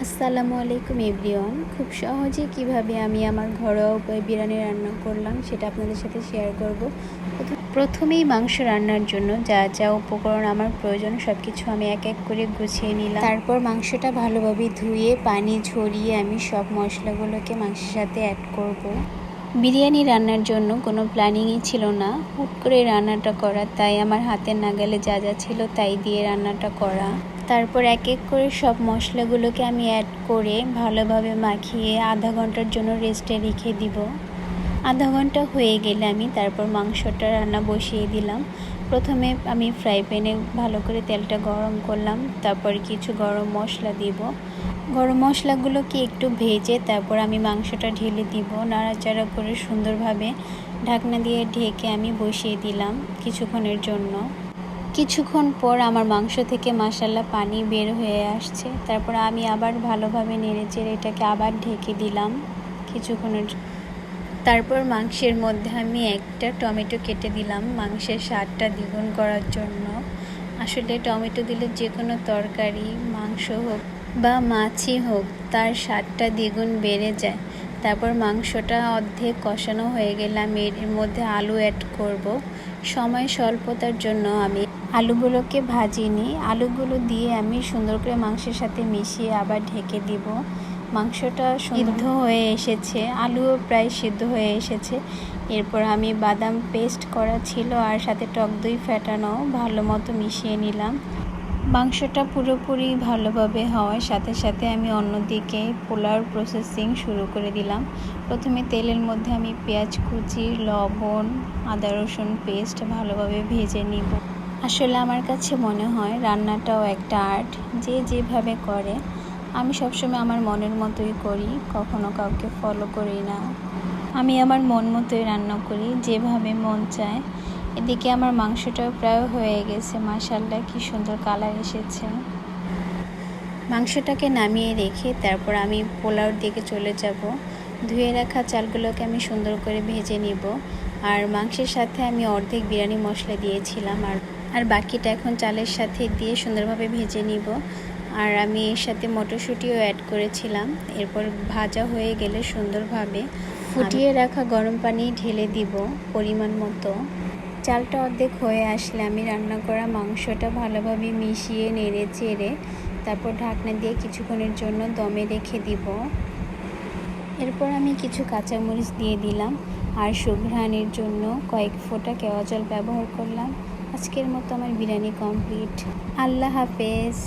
আসসালামু আলাইকুম এভরিওয়ান। খুব সহজে কিভাবে আমি আমার ঘরোয়া উপায়ে বিরিয়ানি রান্না করলাম সেটা আপনাদের সাথে শেয়ার করব। প্রথমেই মাংস রান্নার জন্য যা যা উপকরণ আমার প্রয়োজন সব কিছু আমি এক এক করে গুছিয়ে নিলাম। তারপর মাংসটা ভালোভাবে ধুয়ে পানি ঝরিয়ে আমি সব মশলাগুলোকে মাংসের সাথে অ্যাড করব। বিরিয়ানি রান্নার জন্য কোনো প্ল্যানিংই ছিল না, হুট করে রান্নাটা করা, তাই আমার হাতের নাগালে যা যা ছিল তাই দিয়ে রান্নাটা করা। তারপর এক এক করে সব মশলাগুলোকে আমি অ্যাড করে ভালোভাবে মাখিয়ে আধা ঘন্টার জন্য রেস্টে রেখে দিব। আধা ঘন্টা হয়ে গেলে আমি তারপর মাংসটা রান্না বসিয়ে দিলাম। প্রথমে আমি ফ্রাই প্যানে ভালো করে তেলটা গরম করলাম, তারপর কিছু গরম মশলা দিব। গরম মশলাগুলোকে একটু ভেজে তারপর আমি মাংসটা ঢেলে দিব। নাড়াচাড়া করে সুন্দরভাবে ঢাকনা দিয়ে ঢেকে আমি বসিয়ে দিলাম কিছুক্ষণের জন্য। কিছুক্ষণ পর আমার মাংস থেকে মাশাআল্লাহ পানি বের হয়ে আসছে। তারপর আমি আবার ভালোভাবে নেড়েচেড়ে এটাকে আবার ঢেকে দিলাম কিছুক্ষণের। তারপর মাংসের মধ্যে আমি একটা টমেটো কেটে দিলাম মাংসের স্বাদটা দ্বিগুণ করার জন্য। আসলে টমেটো দিলে যে কোনো তরকারি, মাংস হোক বা মাছই হোক, তার স্বাদটা দ্বিগুণ বেড়ে যায়। তারপর মাংসটা অর্ধেক কষানো হয়ে গেলে আমি এর মধ্যে আলু অ্যাড করব। সময় স্বল্পতার জন্য আমি আলুগুলোকে ভাজিনি। আলুগুলো দিয়ে আমি সুন্দর করে মাংসের সাথে মিশিয়ে আবার ঢেকে দিব। মাংসটা সিদ্ধ হয়ে এসেছে, আলুও প্রায় সিদ্ধ হয়ে এসেছে। এরপর আমি বাদাম পেস্ট করা ছিল আর সাথে টক দই ফেটানো ভালো মতো মিশিয়ে নিলাম। মাংসটা পুরোপুরি ভালোভাবে হওয়ার সাথে সাথে আমি অন্যদিকে পোলাওর প্রসেসিং শুরু করে দিলাম। প্রথমে তেলের মধ্যে আমি পেঁয়াজ কুচি, লবণ, আদা রসুন পেস্ট ভালোভাবে ভেজে নিব। আসলে আমার কাছে মনে হয় রান্নাটাও একটা আর্ট, যে যেভাবে করে। আমি সবসময় আমার মনের মতোই করি, কখনো কাউকে ফলো করি না। আমি আমার মন মতোই রান্না করি, যেভাবে মন চায়। এদিকে আমার মাংসটাও প্রায় হয়ে গেছে, মাশাআল্লাহ কি সুন্দর কালার এসেছে। মাংসটাকে নামিয়ে রেখে তারপর আমি পোলাওর দিকে চলে যাব। ধুয়ে রাখা চালগুলোকে আমি সুন্দর করে ভেজে নিব। আর মাংসের সাথে আমি অর্ধেক বিরিয়ানি মশলা দিয়েছিলাম, আর বাকিটা এখন চালের সাথে দিয়ে সুন্দরভাবে ভেজে নিব। আর আমি এর সাথে মটরশুঁটিও অ্যাড করেছিলাম। এরপর ভাজা হয়ে গেলে সুন্দরভাবে ফুটিয়ে রাখা গরম পানি ঢেলে দিব পরিমাণ মতো। চালটা অর্ধেক হয়ে আসলে আমি রান্না করা মাংসটা ভালোভাবে মিশিয়ে নেড়ে চেড়ে তারপর ঢাকনা দিয়ে কিছুক্ষণের জন্য দমে রেখে দিব। এরপর আমি কিছু কাঁচামরিচ দিয়ে দিলাম আর সুঘ্রাণের জন্য কয়েক ফোঁটা কেওয়া জল ব্যবহার করলাম। আজকের মতো আমার বিরিয়ানি কমপ্লিট। আল্লাহ হাফেজ।